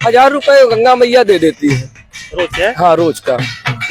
1000 रुपए गंगा मैया दे देती है रोज है। हाँ रोज का।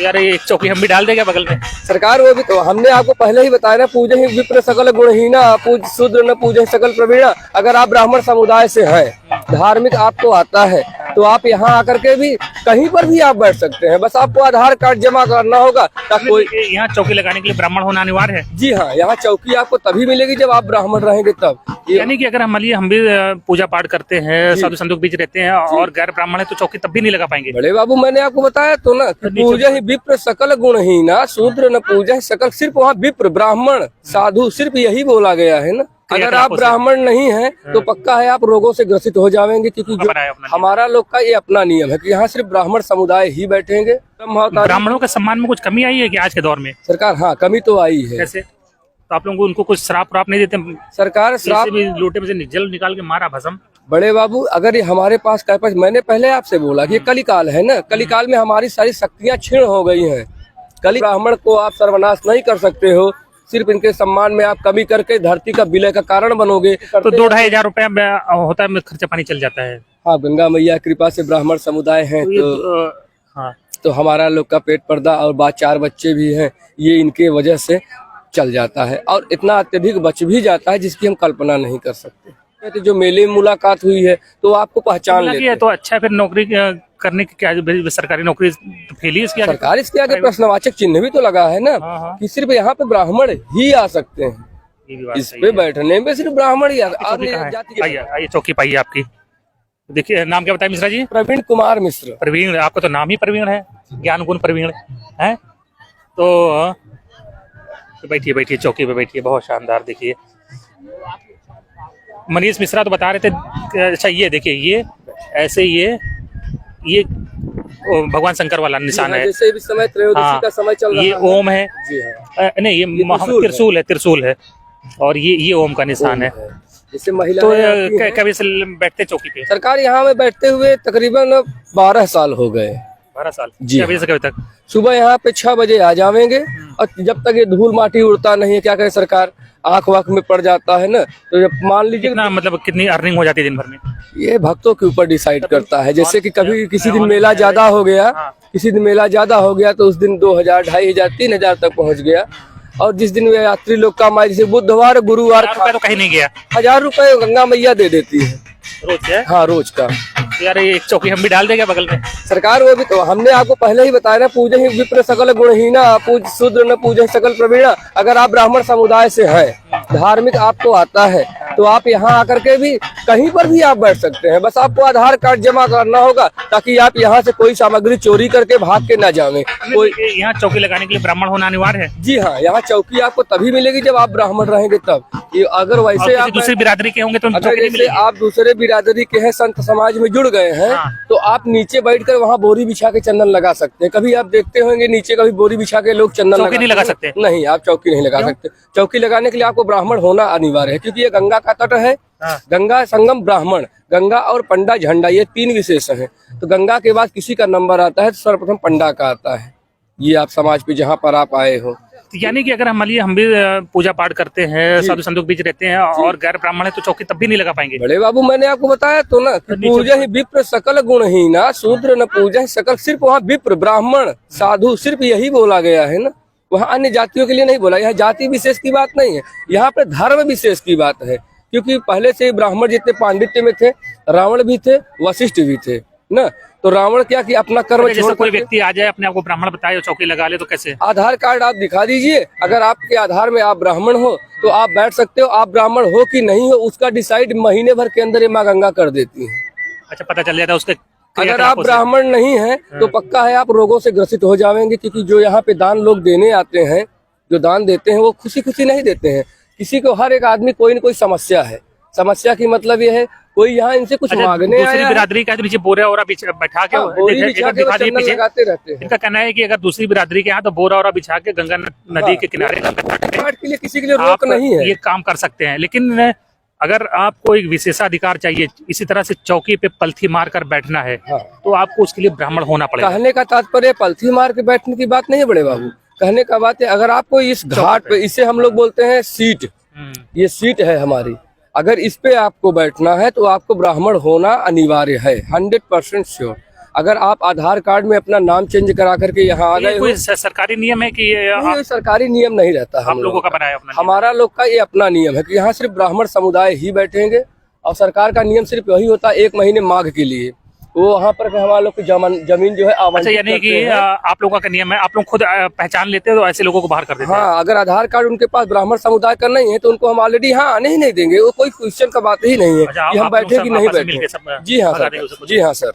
यार ये एक चौकी हम भी डाल देंगे बगल में। सरकार वो भी तो हमने आपको पहले ही बताया ना, पूजे ही विप्र सकल गुणहीना पूज शूद्र न पूजे सकल प्रवीणा। अगर आप ब्राह्मण समुदाय से हैं, धार्मिक आपको आता है, तो आप यहाँ आकर के भी कहीं पर भी आप बैठ सकते हैं। बस आपको आधार कार्ड जमा करना होगा ताकि कोई। यहाँ चौकी लगाने के लिए ब्राह्मण होना अनिवार्य है? जी हाँ, यहाँ चौकी आपको तभी मिलेगी जब आप ब्राह्मण रहेंगे तब। यानी कि अगर हम भी पूजा पाठ करते हैं, साधु संतों के बीच रहते हैं और गैर ब्राह्मण है, तो चौकी तब भी नहीं लगा पाएंगे? बड़े बाबू मैंने आपको बताया तो ना कि पूजा ही विप्र सकल गुणहीना शूद्र न पूजा सकल। सिर्फ वहाँ विप्र ब्राह्मण साधु सिर्फ यही बोला गया है ना। अगर आप ब्राह्मण नहीं हैं तो पक्का है आप रोगों से ग्रसित हो जाएंगे, क्योंकि जो हमारा लोग का ये अपना नियम है कि यहाँ सिर्फ ब्राह्मण समुदाय ही बैठेंगे। ब्राह्मणों के सम्मान में कुछ कमी आई है कि आज के दौर में? सरकार हाँ कमी तो आई है। कैसे? तो आप लोग उनको कुछ श्राप नहीं देते? सरकार श्राप भी लोटे में से जल निकाल के मारा भस्म। बड़े बाबू अगर ये हमारे पास मैंने पहले आपसे बोला कि ये कलिकाल है ना, कलिकाल में हमारी सारी शक्तियाँ क्षीण हो गई हैं। कली ब्राह्मण को आप सर्वनाश नहीं कर सकते हो, सिर्फ इनके सम्मान में आप कमी करके धरती का विलय का कारण बनोगे। तो 2-2.5 हजार रुपया होता है, खर्चा पानी चल जाता है। हाँ गंगा मैया कृपा से ब्राह्मण समुदाय है तो हमारा लोग का पेट पर्दा और 4 बच्चे भी हैं, ये इनके वजह से चल जाता है और इतना अत्यधिक बच भी जाता है जिसकी हम कल्पना नहीं कर सकते। तो जो मेले में मुलाकात हुई है तो आपको पहचान लेते हैं। तो अच्छा, फिर नौकरी करने की क्या सरकारी नौकरी फेल ही इसके आगे? सरकार इसके आगे प्रश्नवाचक चिन्ह भी तो लगा है ना कि सिर्फ यहाँ पे ब्राह्मण ही आ सकते हैं। इस पे बैठने में सिर्फ ब्राह्मण ही आइए चौकी पाइए आपकी। देखिए नाम क्या बताया मिश्रा जी? प्रवीण कुमार मिश्र। प्रवीण, आपका तो नाम ही प्रवीण है, ज्ञान गुण प्रवीण है। तो बैठिए चौकी पे बैठिए, बहुत शानदार। देखिए मनीष मिश्रा तो बता रहे थे। अच्छा ये देखिए, ये ऐसे ये भगवान शंकर वाला निशान है। जैसे भी समय त्रयोदशी का समय चल रहा है, ये ओम है। नहीं ये त्रिशूल है और ये ओम का निशान है। जैसे महिला तो कभी से बैठते चौकी पे? सरकार यहाँ में बैठते हुए तकरीबन 12 साल हो गए। 12 साल जी। कभी से कभी तक? सुबह यहाँ पे 6 बजे आ जाएंगे और जब तक ये धूल माटी उड़ता नहीं है, क्या करे सरकार, आंख वाख में पड़ जाता है ना, तो जब मान लीजिए मतलब कितनी अर्निंग हो जाती है दिन भर में? ये भक्तों के ऊपर डिसाइड करता है। जैसे कि कभी किसी दिन मेला ज्यादा हो गया, तो उस दिन 2000, 2500, 3000 तक पहुँच गया। और जिस दिन यात्री लोग का हमारे जैसे बुधवार गुरुवार तो कहीं नहीं गया, 1000 रुपए गंगा मैया दे देती है रोज है। हाँ रोज का। यार ये एक चौकी हम भी डाल देंगे बगल में। सरकार वो भी तो हमने आपको पहले ही बताया ना, पूजे ही विप्र सकल गुणहीना पूज शूद्र न पूजे सकल प्रवीणा। अगर आप ब्राह्मण समुदाय से हैं, धार्मिक आपको आता है, तो आप यहाँ आकर के भी कहीं पर भी आप बैठ सकते हैं। बस आपको आधार कार्ड जमा करना होगा ताकि आप यहाँ से कोई सामग्री चोरी करके भाग के न जावे। कोई यहाँ चौकी लगाने के लिए ब्राह्मण होना अनिवार्य है? जी हाँ, यहाँ चौकी आपको तभी मिलेगी जब आप ब्राह्मण रहेंगे तब। अगर वैसे आप दूसरी बिरादरी के होंगे तो अगर आप दूसरे बिरादरी के हैं, संत समाज में जुड़ गए हैं, तो आप नीचे बैठकर वहाँ बोरी बिछा के चंदन लगा सकते हैं। कभी आप देखते होंगे नीचे कभी बोरी बिछा के लोग चंदन नहीं लगा सकते? नहीं, आप चौकी नहीं लगा सकते। चौकी लगाने के लिए आपको ब्राह्मण होना अनिवार्य है, क्योंकि ये गंगा का तट है। गंगा संगम ब्राह्मण, गंगा और पंडा झंडा, ये 3 विशेष हैं। तो गंगा के बाद किसी का नंबर आता है तो सर्वप्रथम पंडा का आता है। ये आप समाज पे जहाँ पर आप आए हो। यानी कि अगर हम भी पूजा पाठ करते हैं, साधु संतों के बीच रहते हैं और गैर ब्राह्मण है, तो चौकी तब भी नहीं लगा पाएंगे? बड़े बाबू मैंने आपको बताया तो ना कि पूजा ही विप्र सकल गुणहीना शूद्र न पूजा सकल। सिर्फ वहाँ विप्र ब्राह्मण साधु सिर्फ यही बोला गया है ना, वहाँ अन्य जातियों के लिए नहीं बोला। यहाँ जाति विशेष की बात नहीं है, यहाँ पे धर्म विशेष की बात है। क्योंकि पहले से ब्राह्मण जितने पांडित्य में थे, रावण भी थे, वशिष्ठ भी थे ना। तो रावण क्या कि अपना कर्म छोड़, कोई व्यक्ति आ जाए अपने आप को ब्राह्मण बताए और चौकी लगा ले तो कैसे? आधार कार्ड आप दिखा दीजिए, अगर आपके आधार में आप ब्राह्मण हो तो आप बैठ सकते हो। आप ब्राह्मण हो कि नहीं हो उसका डिसाइड महीने भर के अंदर ये माँ गंगा कर देती है। अच्छा, पता चल जाता है उसके। अगर आप ब्राह्मण नहीं है तो पक्का है आप रोगों से ग्रसित हो जाएंगे, क्योंकि जो यहाँ पे दान लोग देने आते हैं, जो दान देते हैं वो खुशी खुशी नहीं देते हैं। किसी को, हर एक आदमी कोई न कोई समस्या है। समस्या की मतलब ये है कोई यहाँ इनसे कुछ मांगने आया है। दूसरी बिरादरी का नीचे बोरा और बैठा के लगाते रहते हैं। इनका कहना है कि अगर दूसरी बिरादरी के यहाँ तो बोरा और बिछा के गंगा नदी के किनारे के लिए किसी के लिए रोक नहीं है, ये काम कर सकते हैं। लेकिन अगर आपको एक विशेषाधिकार चाहिए, इसी तरह से चौकी पे पलथी मार कर बैठना है, तो आपको उसके लिए ब्राह्मण होना पड़ेगा। कहने का तात्पर्य पलथी मार के बैठने की बात नहीं है बड़े बाबू। कहने का बात है, अगर आपको इस घाट पे, इसे हम लोग बोलते हैं सीट, ये सीट है हमारी। अगर इस पे आपको बैठना है तो आपको ब्राह्मण होना अनिवार्य है, 100% श्योर। अगर आप आधार कार्ड में अपना नाम चेंज करा करके यहाँ आ ये गए हो, कोई सरकारी नियम है कि ये नहीं, ये सरकारी नियम नहीं रहता। आप हम लोगों का बनाया अपना नियम? हमारा लोग का ये अपना नियम है कि यहाँ सिर्फ ब्राह्मण समुदाय ही बैठेंगे, और सरकार का नियम सिर्फ यही होता है 1 महीने माघ के लिए, वो वहाँ पर हमारा लोग की जमीन जो है अच्छा, आवंटित यानी कि करते हैं। आप लोगों का नियम है, आप लोग खुद पहचान लेते हो तो ऐसे लोगों को बाहर कर देते हैं? हाँ, अगर आधार कार्ड उनके पास ब्राह्मण समुदाय का नहीं है तो उनको हम ऑलरेडी हाँ आने ही नहीं देंगे। वो कोई क्वेश्चन का बात ही नहीं है अच्छा, कि हम आप लोग बैठे सब कि नहीं आपस में मिलके बैठे। सब जी हाँ भगा सर, देंगे उसको? जी हाँ सर।